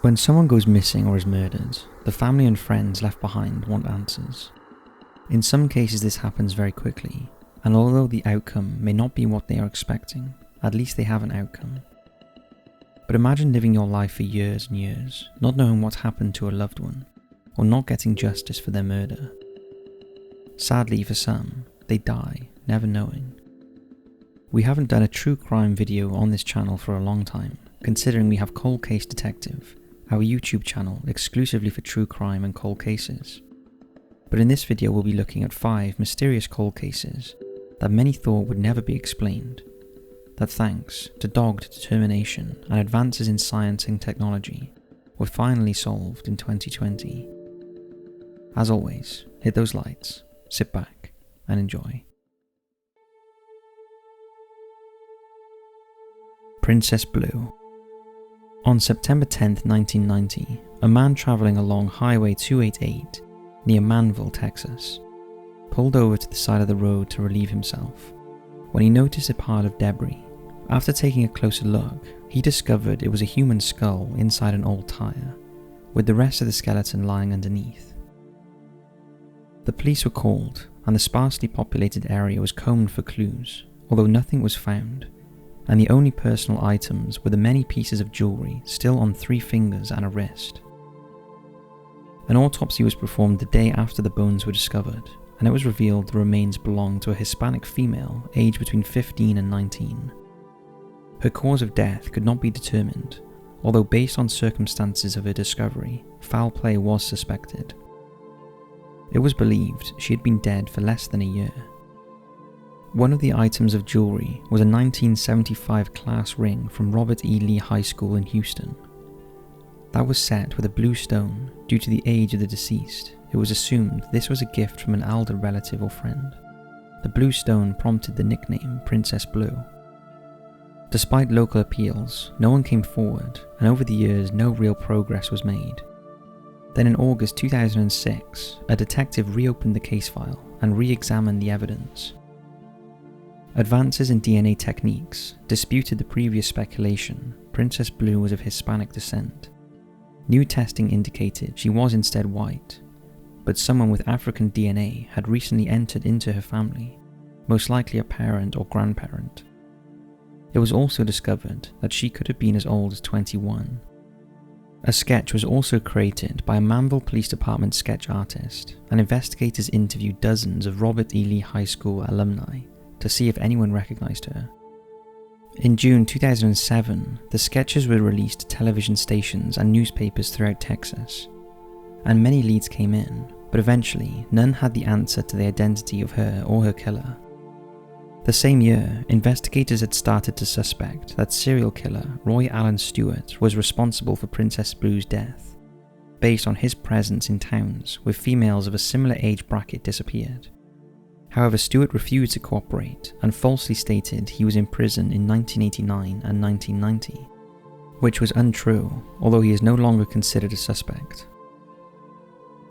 When someone goes missing or is murdered, the family and friends left behind want answers. In some cases this happens very quickly, and although the outcome may not be what they are expecting, at least they have an outcome. But imagine living your life for years and years, not knowing what happened to a loved one, or not getting justice for their murder. Sadly for some, they die, never knowing. We haven't done a true crime video on this channel for a long time, considering we have Cold Case Detective, our YouTube channel exclusively for true crime and cold cases. But in this video we'll be looking at 5 mysterious cold cases that many thought would never be explained, that thanks to dogged determination and advances in science and technology were finally solved in 2020. As always, hit those lights, sit back and enjoy. Princess Blue. On September 10th, 1990, a man travelling along Highway 288 near Manville, Texas, pulled over to the side of the road to relieve himself when he noticed a pile of debris. After taking a closer look, he discovered it was a human skull inside an old tyre, with the rest of the skeleton lying underneath. The police were called, and the sparsely populated area was combed for clues, although nothing was found, and the only personal items were the many pieces of jewellery still on 3 fingers and a wrist. An autopsy was performed the day after the bones were discovered, and it was revealed the remains belonged to a Hispanic female aged between 15 and 19. Her cause of death could not be determined, although based on circumstances of her discovery, foul play was suspected. It was believed she had been dead for less than a year. One of the items of jewellery was a 1975 class ring from Robert E. Lee High School in Houston. That was set with a blue stone. Due to the age of the deceased, it was assumed this was a gift from an elder relative or friend. The blue stone prompted the nickname Princess Blue. Despite local appeals, no one came forward, and over the years no real progress was made. Then in August 2006, a detective reopened the case file and re-examined the evidence. Advances in DNA techniques disputed the previous speculation Princess Blue was of Hispanic descent. New testing indicated she was instead white, but someone with African DNA had recently entered into her family, most likely a parent or grandparent. It was also discovered that she could have been as old as 21. A sketch was also created by a Manville Police Department sketch artist, and investigators interviewed dozens of Robert E. Lee High School alumni to see if anyone recognized her. In June 2007, the sketches were released to television stations and newspapers throughout Texas, and many leads came in, but eventually none had the answer to the identity of her or her killer. The same year, investigators had started to suspect that serial killer Roy Allen Stewart was responsible for Princess Blue's death, based on his presence in towns where females of a similar age bracket disappeared. However, Stewart refused to cooperate and falsely stated he was in prison in 1989 and 1990, which was untrue, although he is no longer considered a suspect.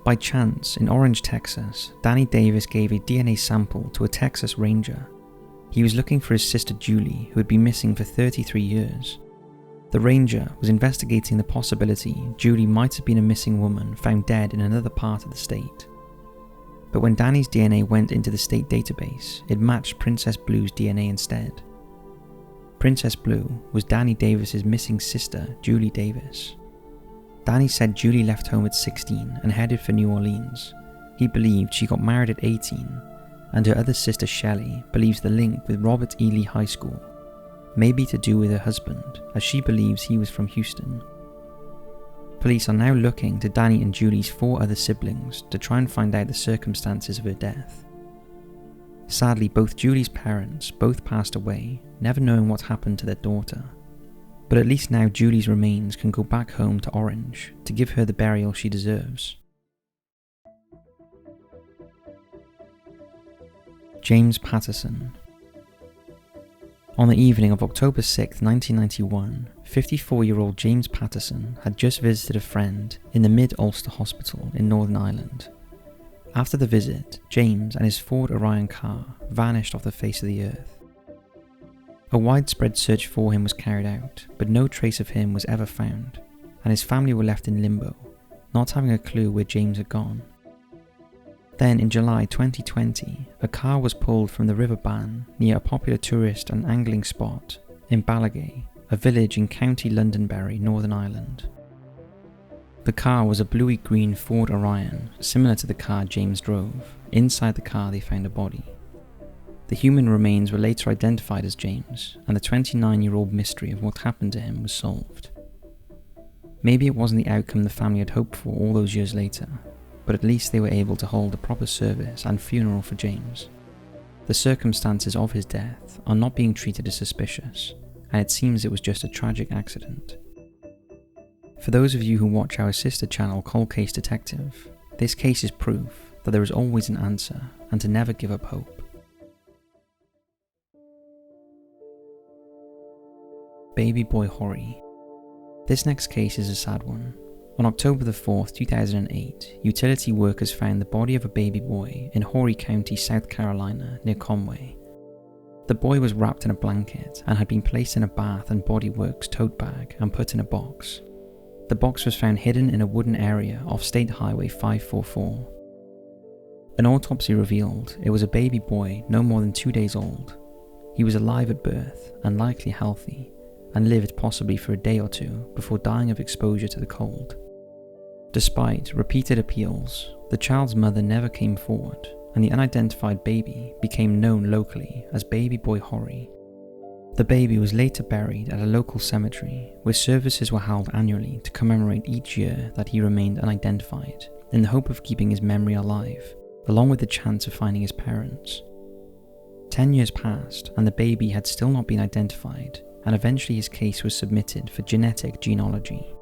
By chance, in Orange, Texas, Danny Davis gave a DNA sample to a Texas Ranger. He was looking for his sister Julie, who had been missing for 33 years. The Ranger was investigating the possibility Julie might have been a missing woman found dead in another part of the state. But when Danny's DNA went into the state database, it matched Princess Blue's DNA instead. Princess Blue was Danny Davis's missing sister, Julie Davis. Danny said Julie left home at 16 and headed for New Orleans. He believed she got married at 18, and her other sister Shelley believes the link with Robert E. Lee High School may be to do with her husband, as she believes he was from Houston. Police are now looking to Danny and Julie's 4 other siblings to try and find out the circumstances of her death. Sadly, both Julie's parents both passed away, never knowing what happened to their daughter. But at least now Julie's remains can go back home to Orange to give her the burial she deserves. James Patterson. On the evening of October 6, 1991, 54-year-old James Patterson had just visited a friend in the Mid-Ulster Hospital in Northern Ireland. After the visit, James and his Ford Orion car vanished off the face of the earth. A widespread search for him was carried out, but no trace of him was ever found. and his family were left in limbo, not having a clue where James had gone. Then in July 2020, a car was pulled from the River Bann near a popular tourist and angling spot in Ballaghay, a village in County Londonderry, Northern Ireland. The car was a bluey green Ford Orion, similar to the car James drove. Inside the car they found a body. The human remains were later identified as James, and the 29-year-old mystery of what happened to him was solved. Maybe it wasn't the outcome the family had hoped for all those years later, but at least they were able to hold a proper service and funeral for James. The circumstances of his death are not being treated as suspicious, and it seems it was just a tragic accident. For those of you who watch our sister channel Cold Case Detective, this case is proof that there is always an answer and to never give up hope. Baby Boy Horry. This next case is a sad one. On October the 4th, 2008, utility workers found the body of a baby boy in Horry County, South Carolina, near Conway. The boy was wrapped in a blanket and had been placed in a Bath and Body Works tote bag and put in a box. The box was found hidden in a wooden area off State Highway 544. An autopsy revealed it was a baby boy no more than 2 days old. He was alive at birth and likely healthy, and lived possibly for a day or two before dying of exposure to the cold. Despite repeated appeals, the child's mother never came forward, and the unidentified baby became known locally as Baby Boy Horry. The baby was later buried at a local cemetery, where services were held annually to commemorate each year that he remained unidentified, in the hope of keeping his memory alive, along with the chance of finding his parents. 10 years passed, and the baby had still not been identified, and eventually his case was submitted for genetic genealogy.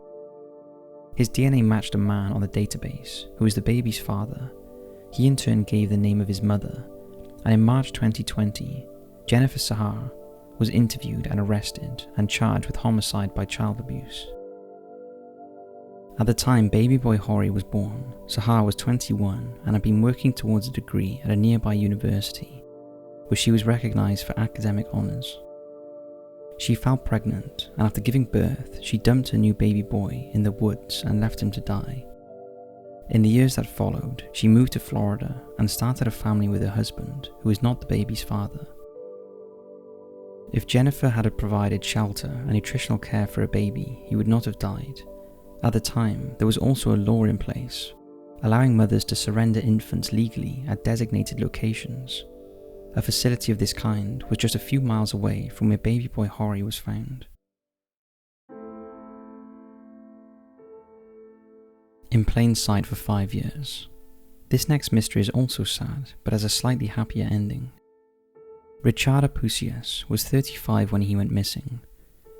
His DNA matched a man on the database, who was the baby's father. He in turn gave the name of his mother, and in March 2020, Jennifer Sahar was interviewed and arrested and charged with homicide by child abuse. At the time Baby Boy Horry was born, Sahar was 21 and had been working towards a degree at a nearby university, where she was recognised for academic honours. She fell pregnant, and after giving birth, she dumped her new baby boy in the woods and left him to die. In the years that followed, she moved to Florida and started a family with her husband, who is not the baby's father. If Jennifer had provided shelter and nutritional care for a baby, he would not have died. At the time, there was also a law in place, allowing mothers to surrender infants legally at designated locations. A facility of this kind was just a few miles away from where Baby Boy Horry was found. In plain sight for 5 years. This next mystery is also sad, but has a slightly happier ending. Ricardo Puccias was 35 when he went missing.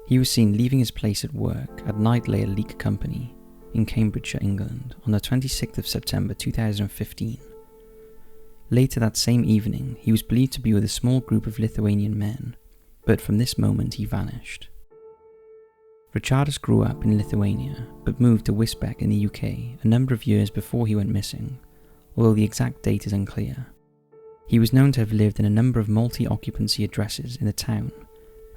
He was seen leaving his place at work at Knightley Leak Company in Cambridgeshire, England on the 26th of September 2015. Later that same evening, he was believed to be with a small group of Lithuanian men, but from this moment he vanished. Ricardo grew up in Lithuania, but moved to Wisbech in the UK a number of years before he went missing, although the exact date is unclear. He was known to have lived in a number of multi-occupancy addresses in the town,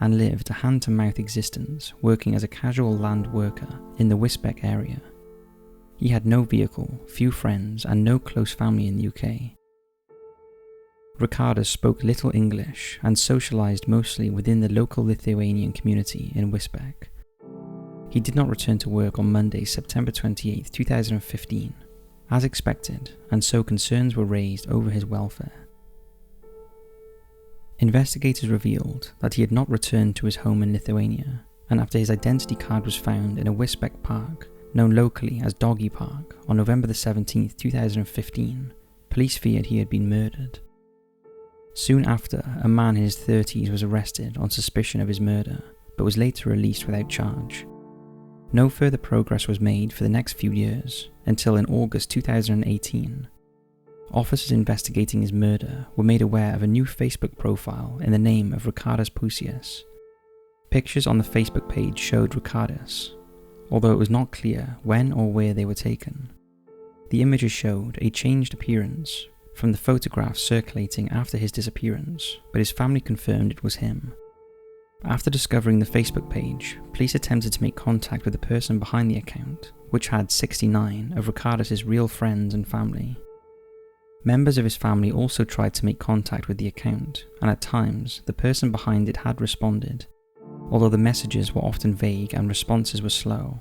and lived a hand-to-mouth existence working as a casual land worker in the Wisbech area. He had no vehicle, few friends, and no close family in the UK. Ricardo spoke little English and socialised mostly within the local Lithuanian community in Wisbech. He did not return to work on Monday, September 28, 2015, as expected, and so concerns were raised over his welfare. Investigators revealed that he had not returned to his home in Lithuania, and after his identity card was found in a Wisbech park, known locally as Doggy Park, on November 17, 2015, police feared he had been murdered. Soon after, a man in his 30s was arrested on suspicion of his murder, but was later released without charge. No further progress was made for the next few years, until in August 2018. Officers investigating his murder were made aware of a new Facebook profile in the name of Ricardo Puccias. Pictures on the Facebook page showed Ricardo, although it was not clear when or where they were taken. The images showed a changed appearance from the photographs circulating after his disappearance, but his family confirmed it was him. After discovering the Facebook page, police attempted to make contact with the person behind the account, which had 69 of Ricardo's real friends and family. Members of his family also tried to make contact with the account, and at times, the person behind it had responded, although the messages were often vague and responses were slow.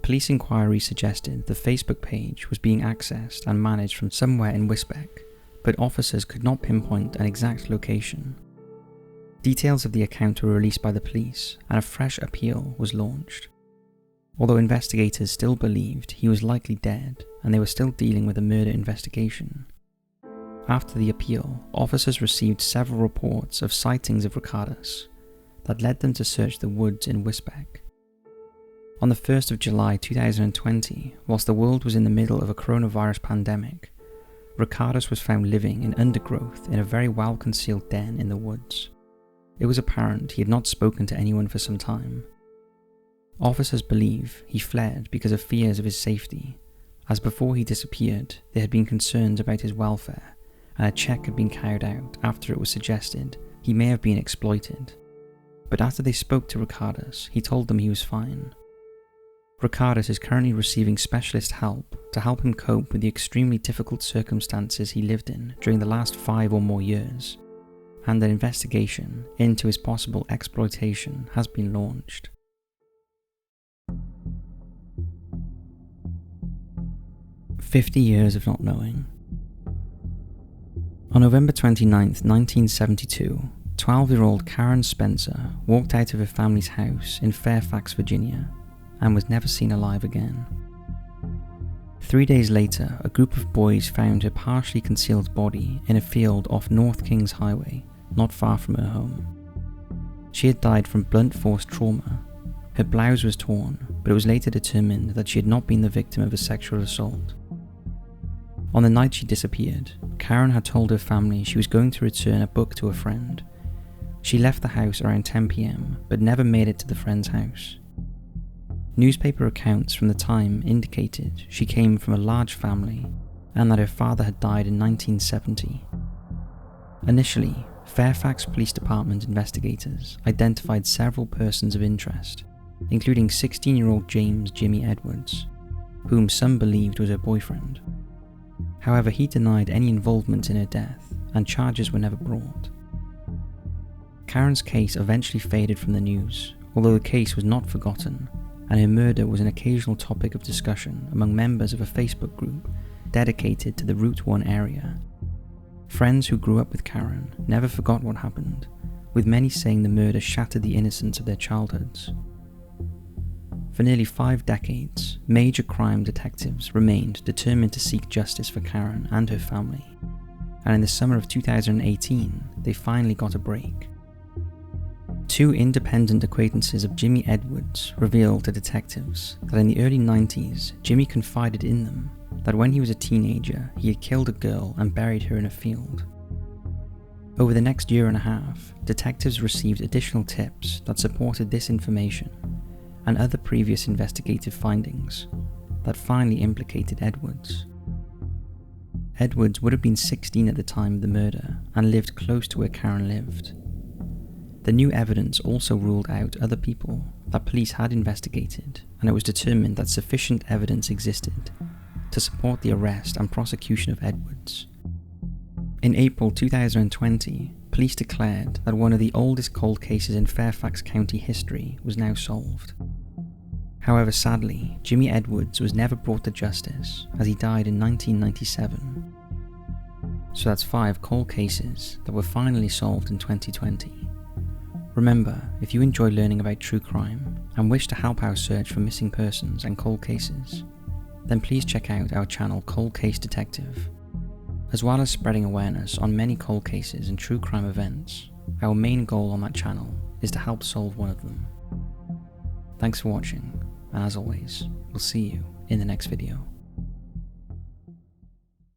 Police inquiries suggested the Facebook page was being accessed and managed from somewhere in Wisbech, but officers could not pinpoint an exact location. Details of the account were released by the police, and a fresh appeal was launched. Although investigators still believed he was likely dead, and they were still dealing with a murder investigation. After the appeal, officers received several reports of sightings of Ricardo's that led them to search the woods in Wisbech. On the 1st of July 2020, whilst the world was in the middle of a coronavirus pandemic, Ricardo's was found living in undergrowth in a very well-concealed den in the woods. It was apparent he had not spoken to anyone for some time. Officers believe he fled because of fears of his safety, as before he disappeared, there had been concerns about his welfare, and a check had been carried out after it was suggested he may have been exploited. But after they spoke to Ricardo's, he told them he was fine. Ricardo's is currently receiving specialist help to help him cope with the extremely difficult circumstances he lived in during the last 5 or more years, and an investigation into his possible exploitation has been launched. "50 years of not knowing." On November 29, 1972, 12-year-old Karen Spencer walked out of her family's house in Fairfax, Virginia, and was never seen alive again. 3 days later, a group of boys found her partially concealed body in a field off North Kings Highway, not far from her home. She had died from blunt force trauma. Her blouse was torn, but it was later determined that she had not been the victim of a sexual assault. On the night she disappeared, Karen had told her family she was going to return a book to a friend. She left the house around 10 p.m, but never made it to the friend's house. Newspaper accounts from the time indicated she came from a large family and that her father had died in 1970. Initially, Fairfax Police Department investigators identified several persons of interest, including 16-year-old James Jimmy Edwards, whom some believed was her boyfriend. However, he denied any involvement in her death, and charges were never brought. Karen's case eventually faded from the news, although the case was not forgotten, and her murder was an occasional topic of discussion among members of a Facebook group dedicated to the Route 1 area. Friends who grew up with Karen never forgot what happened, with many saying the murder shattered the innocence of their childhoods. For nearly 5 decades, major crime detectives remained determined to seek justice for Karen and her family, and in the summer of 2018, they finally got a break. 2 independent acquaintances of Jimmy Edwards revealed to detectives that in the early 90s, Jimmy confided in them that when he was a teenager, he had killed a girl and buried her in a field. Over the next year and a half, detectives received additional tips that supported this information and other previous investigative findings that finally implicated Edwards. Edwards would have been 16 at the time of the murder and lived close to where Karen lived. The new evidence also ruled out other people that police had investigated, and it was determined that sufficient evidence existed to support the arrest and prosecution of Edwards. In April 2020, police declared that one of the oldest cold cases in Fairfax County history was now solved. However, sadly, Jimmy Edwards was never brought to justice as he died in 1997. So that's 5 cold cases that were finally solved in 2020. Remember, if you enjoy learning about true crime and wish to help our search for missing persons and cold cases, then please check out our channel Cold Case Detective. As well as spreading awareness on many cold cases and true crime events, our main goal on that channel is to help solve one of them. Thanks for watching, and as always, we'll see you in the next video.